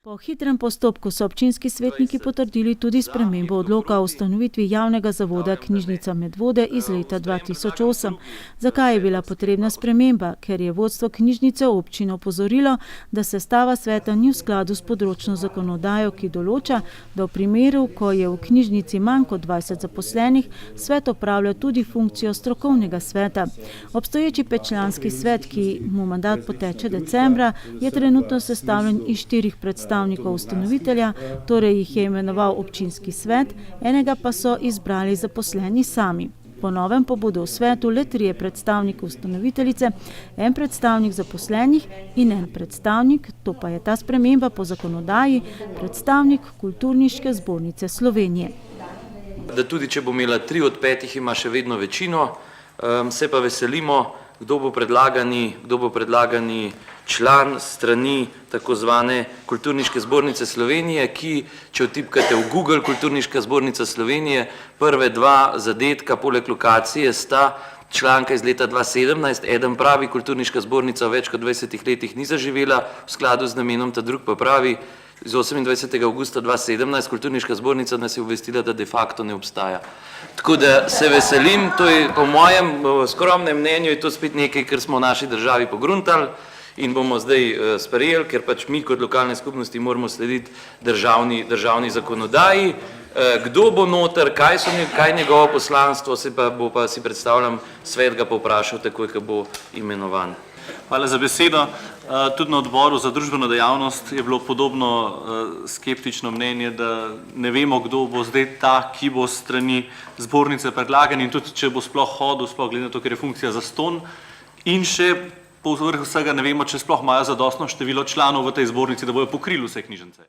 Po hitrem postopku so občinski svetniki potrdili tudi spremembo odloka o ustanovitvi javnega zavoda Knjižnica Medvode iz leta 2008. Zakaj je bila potrebna sprememba? Ker je vodstvo knjižnice občino opozorilo, da sestava sveta ni v skladu s področno zakonodajo, ki določa, da v primeru, ko je v knjižnici manj kot 20 zaposlenih, svet opravlja tudi funkcijo strokovnega sveta. Obstoječi petčlanski svet, ki mu mandat poteče decembra, je trenutno sestavljen iz 4 predstavnikov ustanovitelja, torej jih je imenoval občinski svet, enega pa so izbrali zaposleni sami. Po novem pa bodo v svetu le 3 predstavniki ustanoviteljice, 1 predstavnik zaposlenih in 1 predstavnik, to pa je ta sprememba po zakonodaji, predstavnik Kulturniške zbornice Slovenije. Da tudi če bo imela 3 od 5, ima še vedno večino, se pa veselimo, kdo bo predlagani član strani tako zvane Kulturniške zbornice Slovenije, ki, če vtipkate v Google Kulturniška zbornica Slovenije, prve 2 zadetka poleg lokacije sta članka iz leta 2017, eden pravi, Kulturniška zbornica v več kot 20 letih ni zaživela v skladu z namenom, ta drug pa pravi, iz 28. avgusta 2017 Kulturniška zbornica nas je obvestila, da de facto ne obstaja. Tako da se veselim, to je po mojem skromnem mnenju, je to spet nekaj, kar smo v naši državi pogruntali in bomo zdaj sprejeli, ker pač mi kot lokalne skupnosti moramo slediti državni zakonodaji. Kdo bo noter, kaj je njegovo poslanstvo, si predstavljam, svet ga povprašal takoj, ko bo imenovan. Hvala za besedo. Tudi na odboru za družbeno dejavnost je bilo podobno skeptično mnenje, da ne vemo, kdo bo zdaj ta, ki bo strani zbornice predlagan in tudi, če bo sploh hodil, sploh glede na to, ker je funkcija zastonj. In še povrh vsega ne vemo, če sploh imajo zadostno število članov v tej zbornici, da bojo pokrili vse knjižnice.